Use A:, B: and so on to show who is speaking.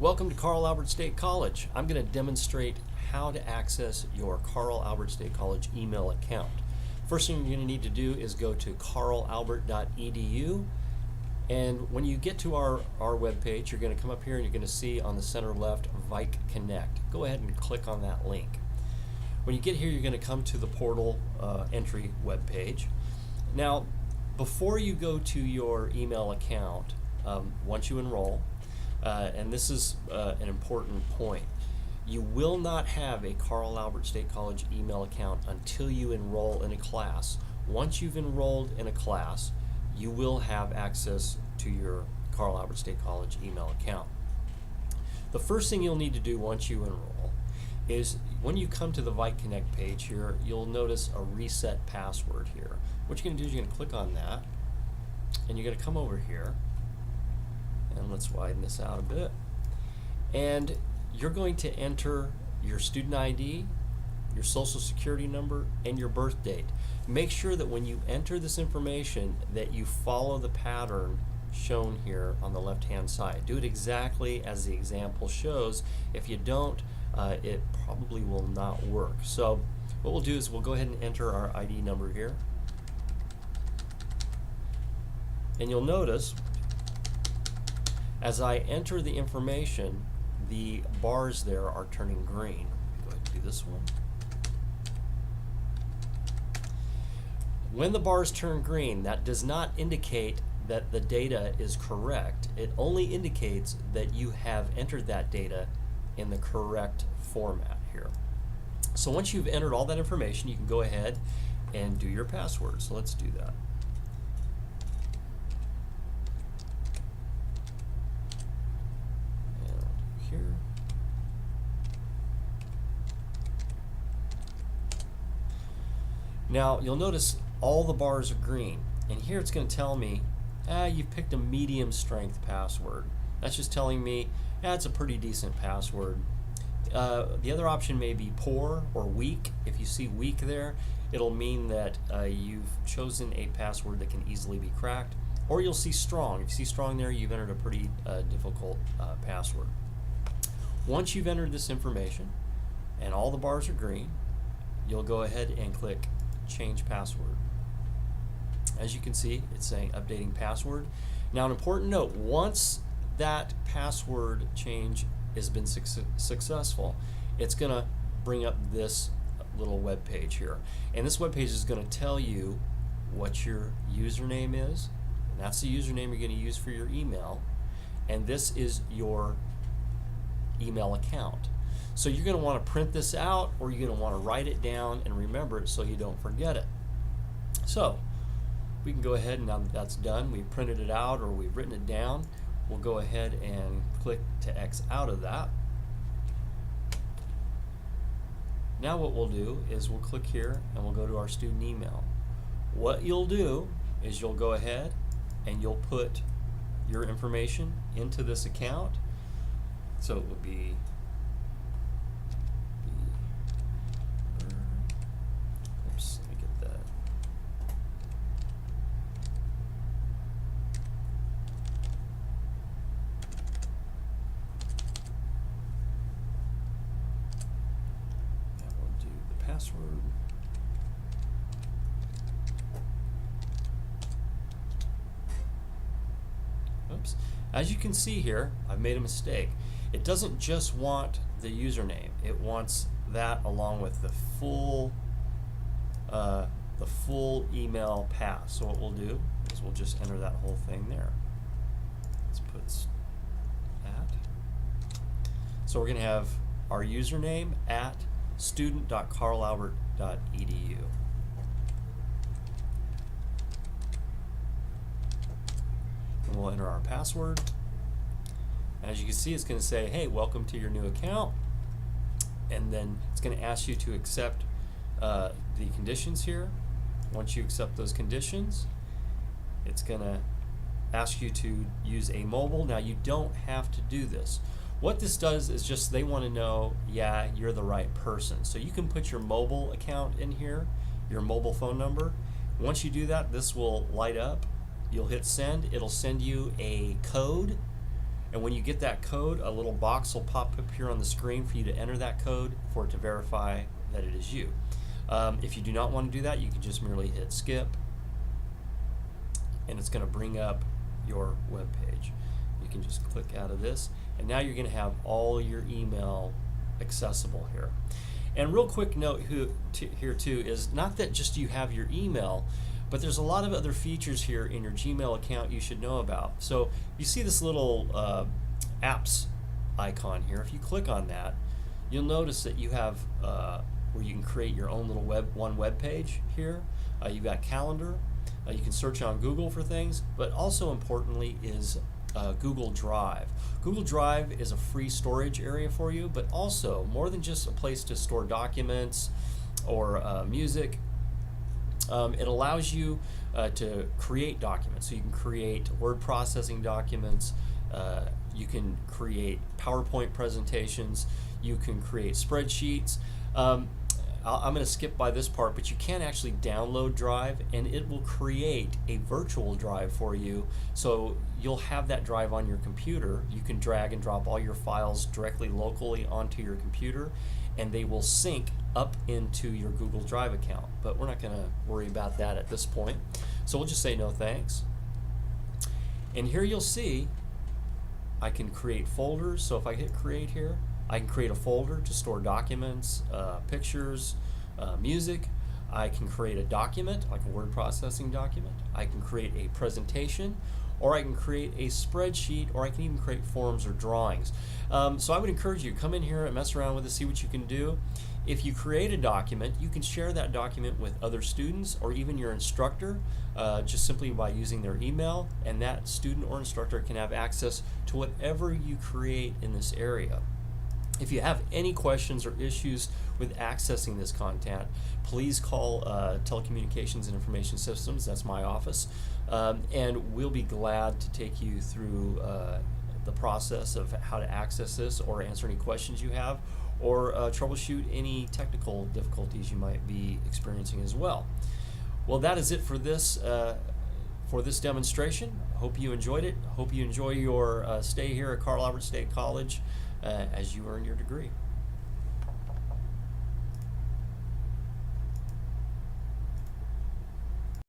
A: Welcome to Carl Albert State College. I'm going to demonstrate how to access your Carl Albert State College email account. First thing you're going to need to do is go to carlalbert.edu, and when you get to our webpage, you're going to come up here and you're going to see on the center left Vike Connect. Go ahead and click on that link. When you get here, you're going to come to the portal entry webpage. Now, before you go to your email account, once you enroll, and this is an important point, you will not have a Carl Albert State College email account until you enroll in a class. Once you've enrolled in a class, you will have access to your Carl Albert State College email account. The first thing you'll need to do once you enroll is when you come to the Vike Connect page here, you'll notice a reset password here. What you're going to do is you're going to click on that, and you're going to come over here. And let's widen this out a bit. And you're going to enter your student ID, your social security number, and your birth date. Make sure that when you enter this information that you follow the pattern shown here on the left-hand side. Do it exactly as the example shows. If you don't, it probably will not work. So what we'll do is we'll go ahead and enter our ID number here. And you'll notice as I enter the information, the bars there are turning green. Go ahead and do this one. When the bars turn green, that does not indicate that the data is correct. It only indicates that you have entered that data in the correct format here. So once you've entered all that information, you can go ahead and do your password. So let's do that. Here. Now you'll notice all the bars are green, and here it's going to tell me you've picked a medium strength password. That's just telling me it's a pretty decent password. The other option may be poor or weak. If you see weak there, it'll mean that you've chosen a password that can easily be cracked. Or you'll see strong. If you see strong there, you've entered a pretty difficult password. Once you've entered this information and all the bars are green, you'll go ahead and click Change Password. As you can see, it's saying Updating Password. Now, an important note, once that password change has been successful, it's going to bring up this little web page here. And this web page is going to tell you what your username is, and that's the username you're going to use for your email, and this is your email account. So you're going to want to print this out, or you're going to want to write it down and remember it so you don't forget it. So we can go ahead, and now that that's done, we've printed it out or we've written it down, we'll go ahead and click to X out of that. Now what we'll do is we'll click here and we'll go to our student email. What you'll do is you'll go ahead and you'll put your information into this account. So it would be oops, let me get that. That will do the password. Oops. As you can see here, I've made a mistake. It doesn't just want the username, it wants that along with the full email path. So what we'll do is we'll just enter that whole thing there. Let's put at. So we're going to have our username at student.carlalbert.edu. And we'll enter our password. As you can see, it's going to say, hey, welcome to your new account. And then it's going to ask you to accept the conditions here. Once you accept those conditions, it's going to ask you to use a mobile. Now, you don't have to do this. What this does is just they want to know, yeah, you're the right person. So you can put your mobile account in here, your mobile phone number. Once you do that, this will light up. You'll hit send. It'll send you a code. And when you get that code, a little box will pop up here on the screen for you to enter that code for it to verify that it is you. If you do not want to do that, you can just merely hit skip, and it's going to bring up your web page. You can just click out of this, and now you're going to have all your email accessible here. And real quick note here too is not that just you have your email, but there's a lot of other features here in your Gmail account you should know about. So you see this little apps icon here. If you click on that, you'll notice that you have where you can create your own little web page here. You've got calendar. You can search on Google for things, but also importantly is Google Drive. Google Drive is a free storage area for you, but also more than just a place to store documents or music. It allows you to create documents. So you can create word processing documents, you can create PowerPoint presentations, you can create spreadsheets. I'm going to skip by this part, but you can actually download Drive, and it will create a virtual drive for you. So you'll have that drive on your computer. You can drag and drop all your files directly locally onto your computer, and they will sync up into your Google Drive account. But we're not going to worry about that at this point. So we'll just say no thanks. And here you'll see I can create folders. So if I hit create here, I can create a folder to store documents, pictures, music. I can create a document, like a word processing document. I can create a presentation, or I can create a spreadsheet, or I can even create forms or drawings. So I would encourage you, come in here and mess around with it, see what you can do. If you create a document, you can share that document with other students or even your instructor just simply by using their email, and that student or instructor can have access to whatever you create in this area. If you have any questions or issues with accessing this content, please call Telecommunications and Information Systems, that's my office, and we'll be glad to take you through the process of how to access this or answer any questions you have or troubleshoot any technical difficulties you might be experiencing as well. Well, that is it for this demonstration. Hope you enjoyed it. Hope you enjoy your stay here at Carl Albert State College as you earn your degree.